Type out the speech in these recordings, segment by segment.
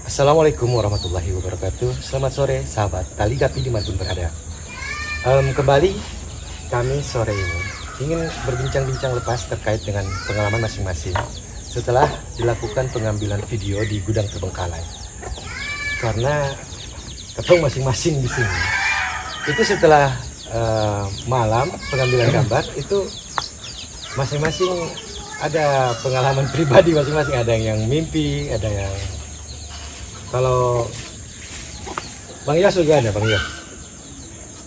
Assalamualaikum warahmatullahi wabarakatuh. Selamat sore sahabat Tali Gapi dimanapun berada. Kembali kami sore ini ingin berbincang-bincang lepas terkait dengan pengalaman masing-masing setelah dilakukan pengambilan video di gudang terbengkalai. Karena ketemu masing-masing di sini itu setelah malam pengambilan gambar itu masing-masing ada pengalaman pribadi masing-masing. Ada yang mimpi, ada yang kalau Bang Yos juga ada, Bang Yos.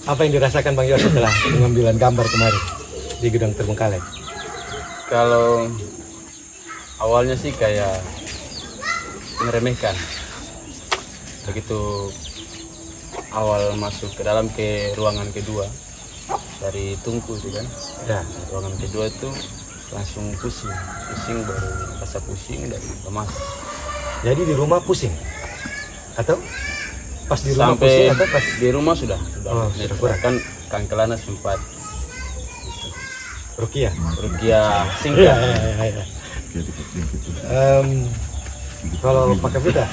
Apa yang dirasakan Bang Yos setelah pengambilan gambar kemarin di gudang terbengkalai? Kalau awalnya sih kayak meremehkan. Begitu awal masuk ke dalam ke ruangan kedua dari tungku itu kan. Ya. Ruangan kedua itu langsung pusing baru rasa pusing dan lemas. Jadi di rumah pusing? Atau pas di rumah Sampai pusing atau pas di rumah sudah sudah kurang. kan Kelana sempat Rukia? Rukia Iya, singkat. iya. Kalau Pak Kapita?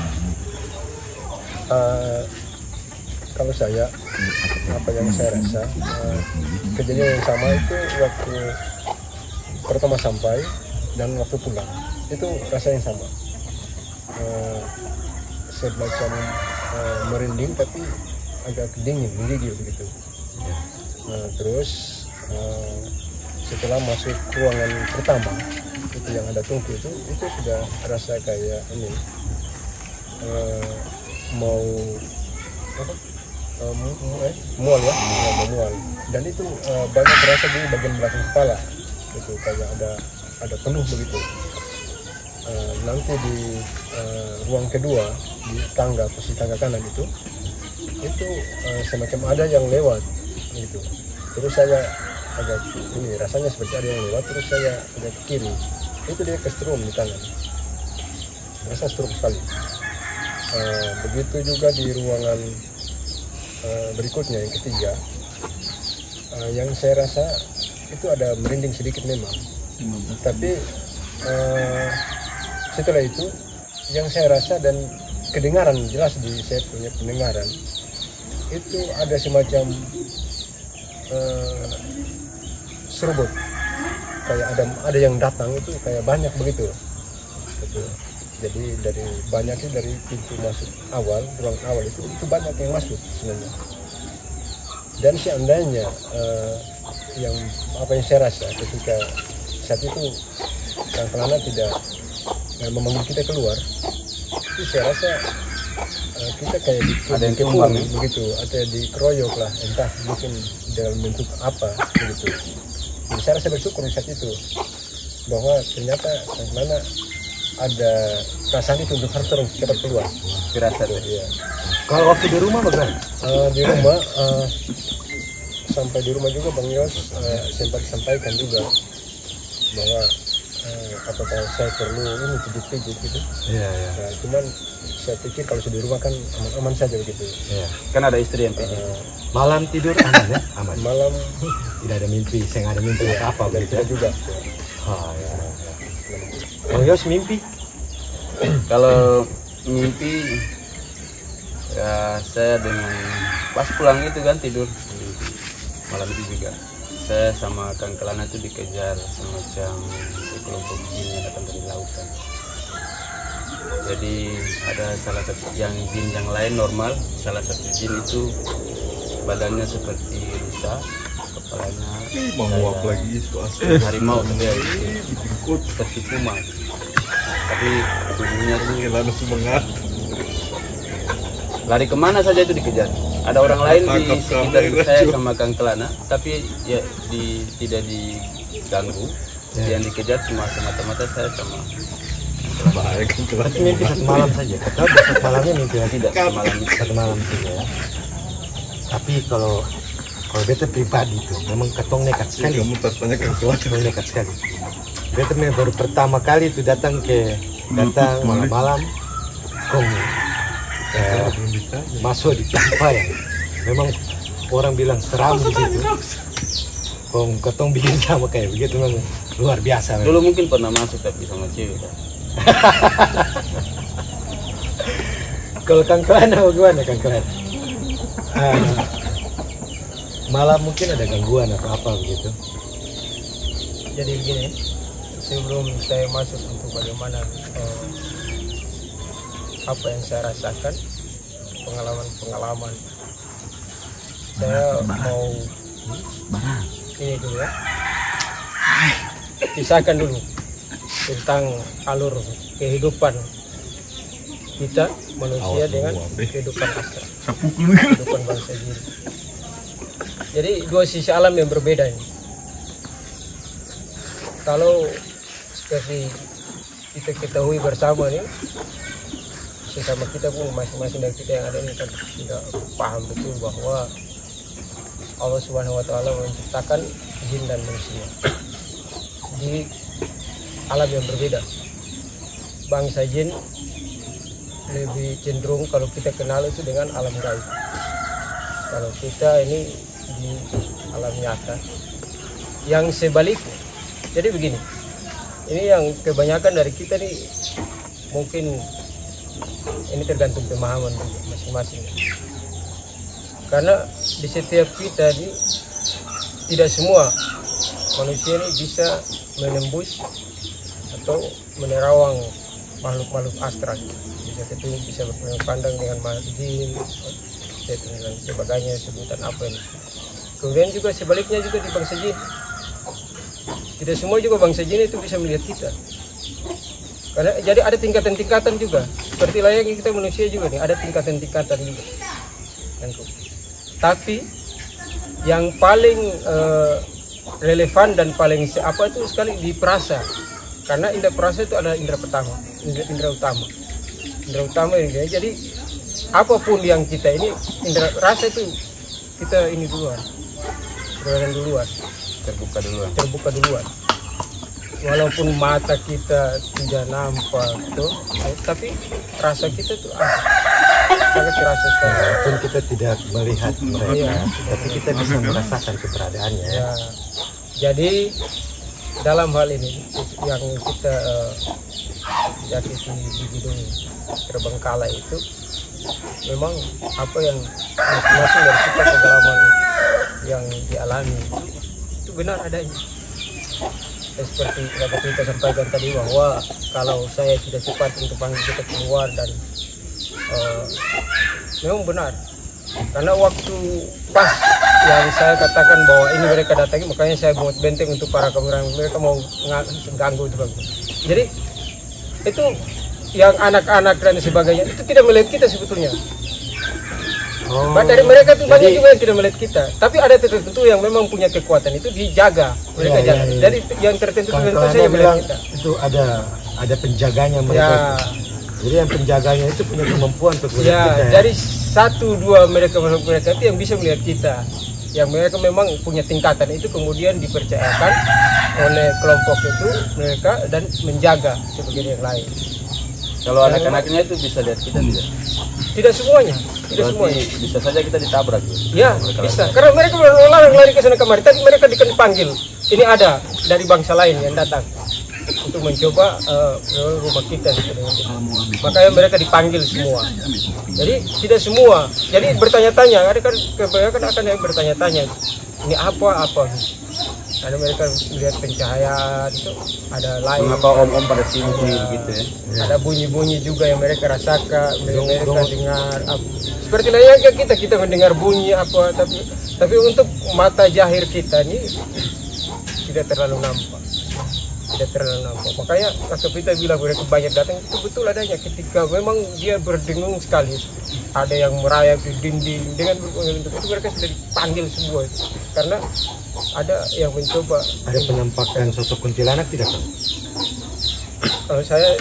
Kalau saya, apa yang saya rasa, kejadian yang sama itu waktu pertama sampai dan waktu pulang, itu rasa yang sama. Semacam merinding tapi agak dingin, menggigil begitu. Terus setelah masuk ruangan pertama, itu yang ada tungku itu sudah rasa kayak ini mau apa? Mual ya, mual. Dan itu banyak terasa di bagian belakang kepala, itu kayak ada penuh begitu. Nanti di ruang kedua di posisi tangga kanan itu semacam ada yang lewat gitu. Terus saya agak ini rasanya seperti ada yang lewat, terus saya agak ke kiri, itu dia kesetrum di tangan, rasa stroke sekali. Begitu juga di ruangan berikutnya yang ketiga, yang saya rasa itu ada merinding sedikit memang, tapi setelah itu yang saya rasa dan kedengaran jelas di saya punya pendengaran itu ada semacam serobot, kayak ada yang datang, itu kayak banyak begitu. Jadi dari pintu masuk awal, ruang awal itu banyak yang masuk sebenarnya. Dan seandainya yang saya rasa ketika saat itu Kang Kelana tidak memanggil kita keluar, itu saya rasa kita kayak dikepung begitu, atau dikeroyok lah, entah mungkin dalam bentuk apa begitu. Jadi saya rasa bersyukur saat itu bahwa ternyata Kang Kelana ada perasaan itu untuk harus terus cepat keluar. Firasat ya. Kalau waktu di rumah bagaimana? Di rumah sampai di rumah juga Bang Yos sempat sampaikan juga bahwa apakah saya perlu ini pijit-pijit gitu. Iya. Nah, cuman saya pikir kalau sudah di rumah kan aman saja begitu. Iya. kan ada istri yang pijit. Malam tidur aman ya? Aman. Malam Tidak ada mimpi, saya nggak ada mimpi apa dari begitu kita ya? juga. Ya. Bang Yos mimpi? Kalau mimpi ya saya dengan pas pulang itu kan tidur malam itu juga saya sama Kang Kelana itu dikejar semacam sekelompok jin yang datang dari lautan. Jadi ada salah satu yang jin yang lain normal, salah satu jin itu badannya seperti rusa, kepalanya menguap kayak lagi suasana harimau seperti puma, tapi tubuhnya tuh Kelana semangat. lari kemana saja itu dikejar. Ada orang lain di Tangkap sekitar kamera, saya cuy. sama Kang Kelana, tapi ya tidak diganggu. Ya. Yang dikejar cuma semata-mata saya sama Bahaya kan Kelana. Berarti mimpi satu malam saja. Atau satu malamnya mimpi lagi? tidak semalam itu. Satu malam saja ya. Tapi kalau beta pribadi tuh memang ketong nekat sekali. Kamu tanya ke Kelana. Ketong nekat sekali. Beta memang baru pertama kali itu datang malam-malam kong masuk di Campaya. Memang orang bilang seram di situ. Kong ketong bikin sama kayak begitu memang luar biasa. Memang. Dulu mungkin pernah masuk tapi sama cewek kan. Kalau Kang Kelana bagaimana Kang Kelana? Malah mungkin ada gangguan atau apa begitu. Jadi begini, sebelum saya masuk untuk bagaimana apa yang saya rasakan, pengalaman saya mau ini dulu ya, pisahkan dulu tentang alur kehidupan kita manusia dengan kehidupan astral, kehidupan bangsa jin. Jadi dua sisi alam yang berbeda ini. Kalau seperti kita ketahui bersama nih, sesama kita pun masing-masing dari kita yang ada ini kan sudah paham betul bahwa Allah Subhanahu wa Ta'ala menciptakan jin dan manusia di alam yang berbeda. Bangsa jin lebih cenderung kalau kita kenal itu dengan alam gaib. Kalau kita ini di alam nyata. Yang sebaliknya, jadi begini, ini yang kebanyakan dari kita nih mungkin ini tergantung pemahaman masing-masing. Karena di setiap kita ini tidak semua manusia ini bisa menembus atau menerawang makhluk-makhluk astral. Bisa ketemu, bisa berpandang dengan makhluk jin, dan sebagainya, sebutan apa ini. Kemudian juga sebaliknya juga di bangsa jin, tidak semua juga bangsa jin itu bisa melihat kita. Karena jadi ada tingkatan-tingkatan juga, seperti layaknya kita manusia juga nih, ada tingkatan-tingkatan juga. Tapi yang paling relevan dan paling apa itu sekali di perasa, karena indera perasa itu adalah indera pertama, indera utama. Indera utama ini, jadi apapun yang kita ini indera rasa itu kita ini duluan, terbuka duluan. Walaupun mata kita tidak nampak tuh, tapi rasa kita tuh ada, sangat terasa sekali. Walaupun kita tidak melihat mereka, Iya. tapi kita bisa merasakan keberadaannya. Ya, jadi dalam hal ini yang kita yakiti di bidang terbengkalai itu memang apa yang masing-masing dari kita pengalaman yang dialami itu benar adanya. Seperti yang kita sampaikan tadi bahwa kalau saya tidak cepat untuk panggil kita keluar dan memang benar, karena waktu pas yang saya katakan bahwa ini mereka datangi, makanya saya buat benteng untuk para kameramen, mereka mau ganggu itu bagus. Jadi itu yang anak-anak dan sebagainya itu tidak melihat kita sebetulnya. Dari mereka itu banyak juga yang tidak melihat kita, tapi ada tertentu yang memang punya kekuatan itu dijaga, mereka jaga. Jadi yang tertentu saja melihat kita. Itu ada penjaganya mereka. Ya. Jadi yang penjaganya itu punya kemampuan untuk melihat Ya, kita. dari 1-2 mereka itu yang bisa melihat kita, yang mereka memang punya tingkatan itu kemudian dipercayakan oleh kelompok itu mereka dan menjaga sebagian yang lain. Kalau anak-anaknya itu bisa lihat kita tidak? Tidak semuanya, tidak Berarti semuanya. bisa saja kita ditabrak ya? Ya, bisa. Karena mereka lari ke sana kemari. Tadi mereka dipanggil. Ini ada dari bangsa lain yang datang untuk mencoba rumah kita. Makanya mereka dipanggil semua. Jadi tidak semua. Jadi bertanya-tanya. Ada kan kebanyakan akan yang bertanya-tanya. Ini apa? Ada mereka melihat pencahayaan itu ada lain. Mengapa om-om pada sini begitu ya? Ada bunyi-bunyi juga yang mereka rasakan, mereka dengar. Seperti layaknya kita mendengar bunyi apa, tapi untuk mata jahir kita ini tidak terlalu nampak. Makanya Kak Pita bilang mereka banyak datang, itu betul adanya ketika memang dia berdengung sekali. Ada yang merayap di dinding dengan bentuk itu mereka sudah dipanggil semua itu. Karena ada yang mencoba. Ada penampakan sosok kuntilanak tidak kan? Kalau saya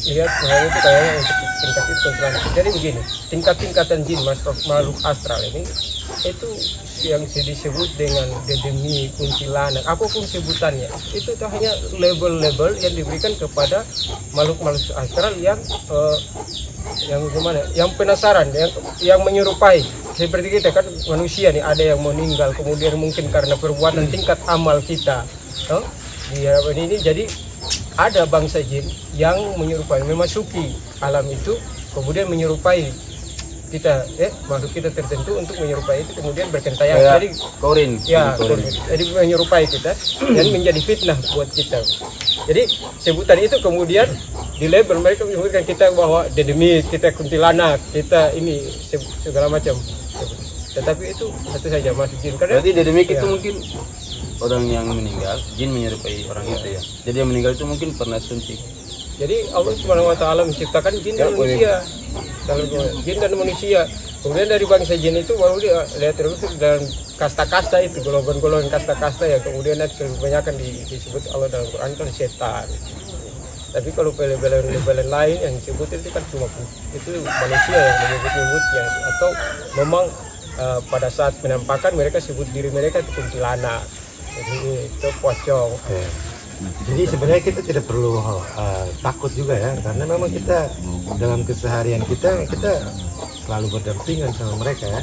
lihat bahwa itu kayaknya untuk tingkat itu kuntilanak. Jadi begini, tingkat-tingkatan jin makhluk astral ini itu yang disebut dengan dedemi, kuntilanak, apapun sebutannya, itu hanya label-label yang diberikan kepada makhluk-makhluk astral yang gimana? Yang penasaran, yang menyerupai. Seperti kita kan manusia nih, ada yang meninggal kemudian mungkin karena perbuatan tingkat amal kita. Ini jadi ada bangsa jin yang menyerupai, memasuki alam itu kemudian menyerupai kita, makhluk kita tertentu untuk menyerupai itu, kemudian berkentayangan. Kayak Jadi korin. ya, Korin. jadi menyerupai kita dan menjadi fitnah buat kita. Jadi sebutan itu kemudian di label mereka menyebutkan kita bahwa dedemit, kita kuntilanak, kita ini segala macam. Tetapi itu satu saja masuk jin. Karena Berarti dedemik ya, itu mungkin orang yang meninggal, jin menyerupai orang itu ya. Jadi yang meninggal itu mungkin pernah suntik. jadi Allah Subhanahu wa taala menciptakan jin dan manusia. Kalau jin dan manusia. Kemudian dari bangsa jin itu baru dia lihat terus dan kasta-kasta itu, golongan-golongan kasta-kasta ya. Kemudian kebanyakan disebut Allah dalam Quran itu setan. Tapi kalau pelebelan lain yang disebut itu kan cuma itu manusia yang menyebut-nyebutnya, atau memang pada saat menampakkan mereka sebut diri mereka itu kuntilanak, jadi itu pocong. Jadi sebenarnya kita tidak perlu takut juga ya, karena memang kita dalam keseharian kita selalu berdampingan sama mereka ya.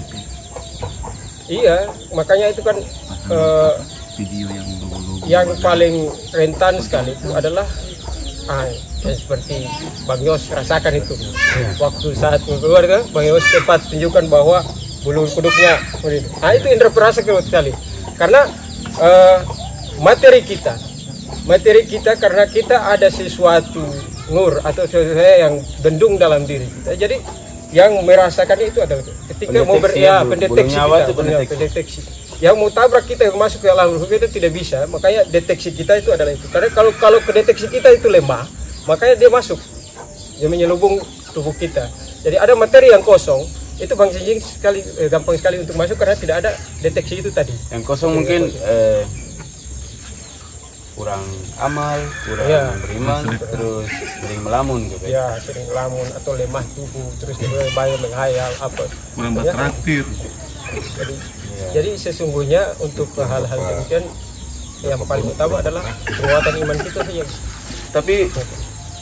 Iya, makanya itu kan yang paling rentan sekali itu adalah yang seperti Bang Yos rasakan itu. Waktu saat keluar kan, Bang Yos cepat tunjukkan bahwa bulu kuduknya. Itu indera perasa kuat sekali. Karena materi kita karena kita ada sesuatu nur atau sesuatu yang bendung dalam diri kita. Jadi yang merasakan itu adalah ketika mau pendeteksi kita, pendeteksi. Yang mau tabrak kita, yang masuk ke alam ruh kita tidak bisa, makanya deteksi kita itu adalah itu. Karena kalau kedeteksi kita itu lemah, makanya dia masuk, dia menyelubung tubuh kita. Jadi ada materi yang kosong, itu bangsa jin gampang sekali untuk masuk karena tidak ada deteksi itu tadi. Yang kosong mungkin kurang amal, kurang beriman, terus sering melamun gitu ya. Sering melamun atau lemah tubuh, terus banyak menghayal apa. Menambah traktir. Jadi sesungguhnya untuk hal-hal demikian yang paling utama adalah penguatan iman kita saja. Tapi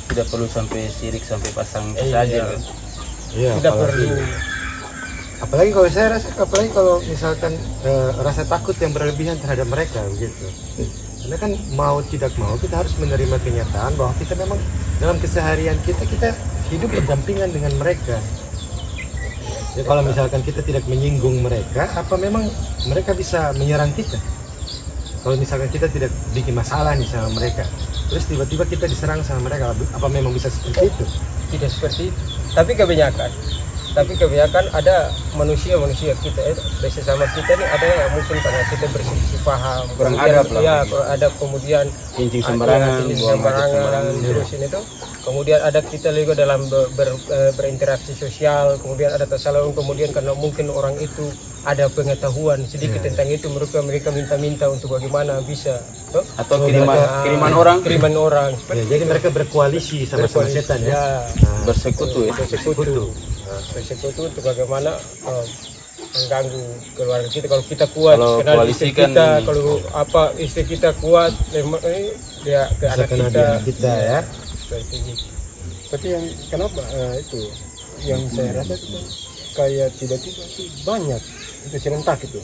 tidak perlu sampai sirik, sampai pasang saja kan. Iya, Tidak perlu. Apalagi kalau saya rasa, apalagi kalau misalkan rasa takut yang berlebihan terhadap mereka begitu. Karena kan mau tidak mau kita harus menerima kenyataan bahwa kita memang dalam keseharian kita hidup berdampingan dengan mereka. Jadi kalau misalkan kita tidak menyinggung mereka, apa memang mereka bisa menyerang kita? Kalau misalkan kita tidak bikin masalah nih sama mereka, terus tiba-tiba kita diserang sama mereka, apa memang bisa seperti itu? Tidak seperti itu. Tapi kebanyakan ada manusia kita bersama kita ini ada yang mungkin karena kita berselisih paham, Kurang kemudian adab lah. ada kemudian Kincing sembarangan, buang hajat sembarangan. terus ini tuh. Kemudian ada kita juga dalam berinteraksi sosial, kemudian ada kesalahan, kemudian karena mungkin orang itu ada pengetahuan sedikit tentang itu, mereka minta untuk bagaimana bisa Atau kiriman orang. Ya, jadi mereka berkoalisi sama setan ya. Bersekutu ya. Bersekutu untuk bagaimana mengganggu keluarga kita. Kalau kita kuat, Kalau kenal koalisi istri kan kita, ini. kalau istri kita kuat, dia ke anak Kena kita ya. seperti itu. Tapi yang kenapa itu yang saya rasa itu kayak tiba-tiba itu banyak itu serentak itu.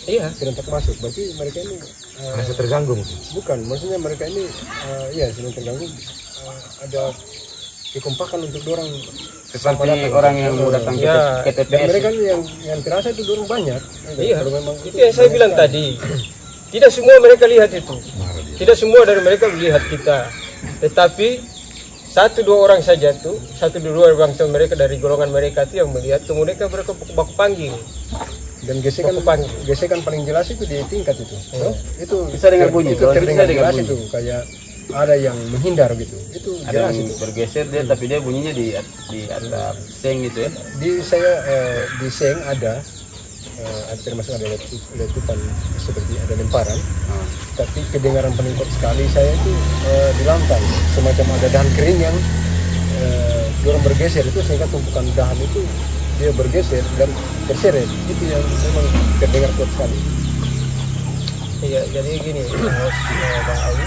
Iya, serentak masuk. Berarti mereka ini Merasa terganggu mungkin. bukan, maksudnya mereka ini sedang terganggu. Ada dikompakan untuk dorang Seperti orang yang mau datang ke dan TPS. mereka yang terasa itu dorang banyak. Iya, kalau memang itu yang saya bilang tadi. Tidak semua mereka lihat itu. Tidak semua dari mereka melihat kita. Tetapi 1-2 orang saja tuh, 1-2 bangsa mereka dari golongan mereka itu yang melihat, kemudian mereka baku panggil. Dan gesekan paling jelas itu di tingkat itu. Itu Bisa dengar bunyi, itu kalau terdengar bisa dengar jelas bunyi. itu kayak ada yang menghindar gitu. Itu Ada jelas yang itu. bergeser dia, tapi dia bunyinya di atap seng gitu ya. Di seng ada termasuk ada letupan seperti ada lemparan. Tapi kedengaran paling kuat sekali saya itu di lantai, semacam ada dahan kering yang dorong bergeser itu, sehingga tumpukan dahan itu dia bergeser dan terseret. Itu yang memang terdengar kuat sekali. Iya, jadi gini Bang Ali,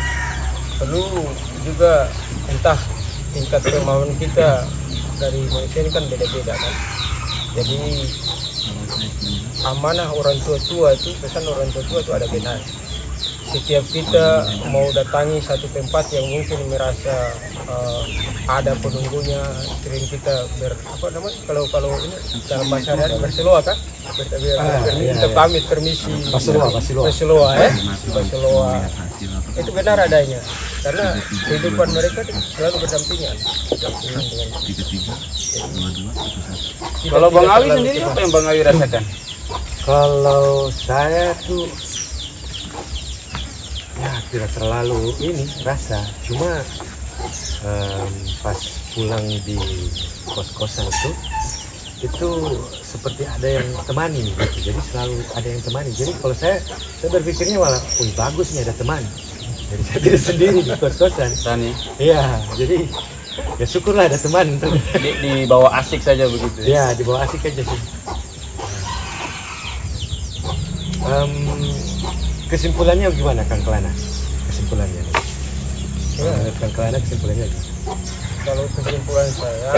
perlu juga entah tingkat kemauan kita dari manusia ini kan beda-beda kan. Jadi amanah orang tua itu, pesan orang tua itu ada benar. setiap kita mau datangi satu tempat yang mungkin merasa ada penunggunya, sering kita kalau ini dalam bahasa hari berseloa kan, kita pamit permisi, berseloa itu benar adanya, karena kehidupan mereka selalu berdampingan dengan Kalau Bang Awi sendiri apa yang Bang Awi rasakan? Kalau saya tuh ya tidak terlalu ini rasa, cuma pas pulang di kos-kosan itu seperti ada yang temani gitu. Jadi selalu ada yang temani. Jadi kalau saya berpikirnya malah, wih bagus nih ada teman. Jadi saya tidak sendiri di kos-kosan. Tani Iya, jadi ya syukurlah ada teman. di bawah asik saja begitu. Ya di bawah asik aja sih. Kesimpulannya gimana Kang Kelana? Kesimpulannya nih. Menurut Kang Kelana kesimpulannya gimana? Kalau kesimpulan saya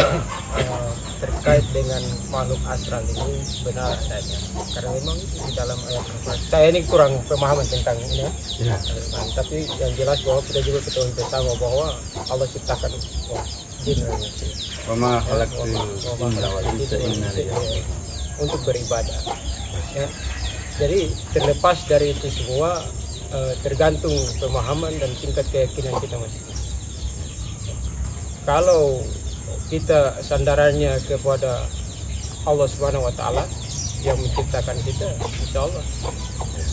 terkait dengan makhluk astral ini benar adanya, karena memang di dalam ayat Al-Quran, saya ini kurang pemahaman tentang ini Ya. tapi yang jelas bahwa kita juga ketahui bersama bahwa Allah ciptakan jin Wama khalaqtul jinna wal insa illa liya'budun. untuk beribadah ya. Jadi terlepas dari itu semua tergantung pemahaman dan tingkat keyakinan kita masing-masing. Kalau kita sandarannya kepada Allah Subhanahu wa taala yang menciptakan kita, insya Allah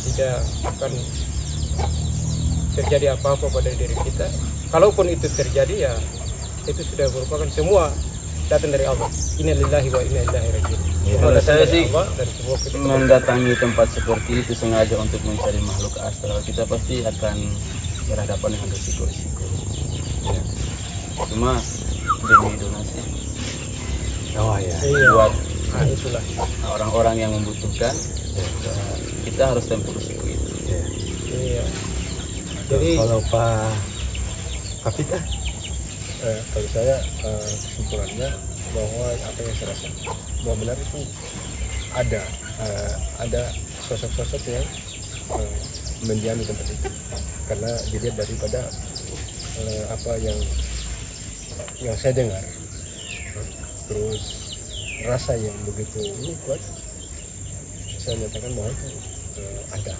tidak akan terjadi apa-apa pada diri kita. Kalaupun itu terjadi, ya itu sudah merupakan semua datang dari Allah. Inna lillahi wa inna ilaihi raji'un. Kalau saya sih dan semua kita mendatangi tempat seperti itu sengaja untuk mencari makhluk astral, kita pasti akan berhadapan dengan risiko-risiko. Ya. Cuma demi donasi Oh ya. buat itulah. orang-orang yang membutuhkan, ya, kita harus tempuh risiko itu. Ya. Iya. Jadi Kalau Pak Kapita, kalau saya kesimpulannya bahwa apa yang saya rasa bahwa benar itu ada sosok-sosok yang mendiami tempat itu, karena dilihat daripada apa yang saya dengar, terus rasa yang begitu ini kuat, saya nyatakan bahwa itu ada.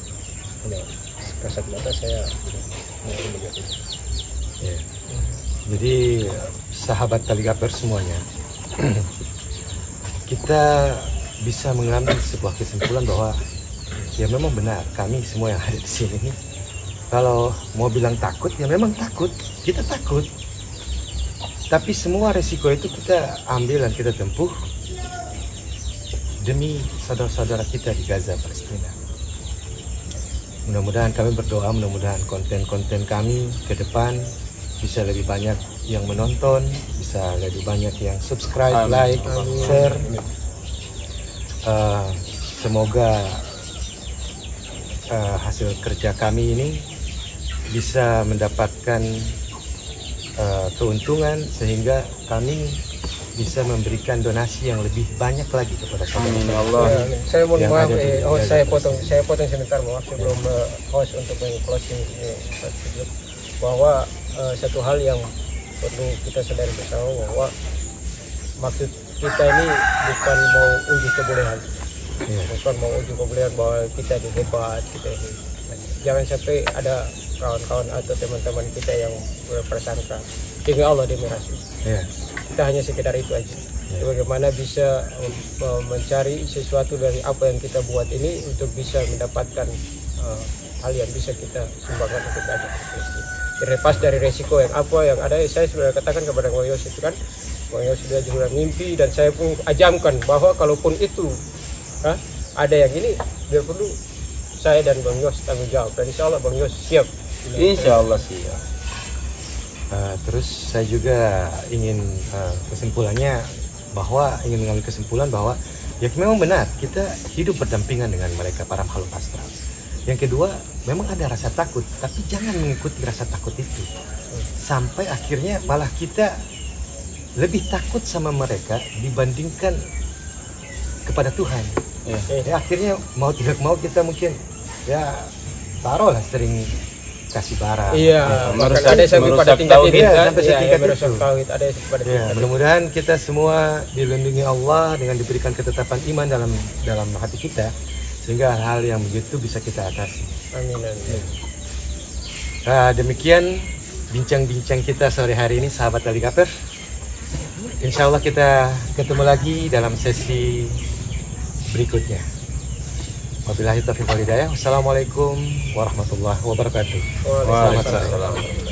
Hanya kasat mata saya tidak melihat itu. ya. Jadi sahabat Taligaper semuanya, kita bisa mengambil sebuah kesimpulan bahwa ya memang benar kami semua yang ada di sini ini, kalau mau bilang takut ya memang takut, kita takut. Tapi semua resiko itu kita ambil dan kita tempuh demi saudara-saudara kita di Gaza, Palestina. Mudah-mudahan kami berdoa, mudah-mudahan konten-konten kami ke depan bisa lebih banyak yang menonton, bisa lebih banyak yang subscribe, like, share. Semoga hasil kerja kami ini bisa mendapatkan keuntungan sehingga kami bisa memberikan donasi yang lebih banyak lagi kepada Amin ya saudara-saudara. Allah. Saya mohon Yang maaf, ada di host Gaza. saya potong sebentar maaf sebelum host untuk closing bahwa satu hal yang perlu kita sadari bersama bahwa maksud kita ini bukan mau uji kebolehan, Ya. bukan mau uji kebolehan bahwa kita ini hebat, kita ini. Jangan sampai ada kawan-kawan atau teman-teman kita yang berprasangka demi Allah demi Rasul. Ya. Kita hanya sekedar itu aja. Ya. Bagaimana bisa mencari sesuatu dari apa yang kita buat ini untuk bisa mendapatkan hal yang bisa kita sumbangkan untuk Gaza. Terlepas dari resiko yang apa yang ada, saya sudah katakan kepada Bang Yos itu kan, Bang Yos sudah juga mimpi dan saya pun ajamkan bahwa kalaupun itu ada yang ini, biar perlu saya dan Bang Yos tanggung jawab, dan insya Allah Bang Yos siap. Insya Allah siap. Terus saya juga ingin kesimpulannya bahwa ingin mengambil kesimpulan bahwa ya memang benar kita hidup berdampingan dengan mereka para makhluk astral. Yang kedua, memang ada rasa takut, tapi jangan mengikuti rasa takut itu sampai akhirnya malah kita lebih takut sama mereka dibandingkan kepada Tuhan. Ya, akhirnya mau tidak mau kita mungkin ya taruhlah sering kasih barang. Iya, merusak- ada sampai pada merusak tingkat tauhid. ini Iya, kan. sampai Iya, setingkat merusak itu. tauhid ada pada Ya, tingkat. mudah-mudahan kita semua dilindungi Allah dengan diberikan ketetapan iman dalam hati kita, sehingga hal yang begitu bisa kita atasi. Amin. Amin. Demikian bincang-bincang kita sore hari ini, sahabat Talikaper. Insya Allah kita ketemu lagi dalam sesi berikutnya. Wabillahi taufiq wal hidayah. Wassalamualaikum warahmatullahi wabarakatuh. Selamat sore. Waalaikumsalam.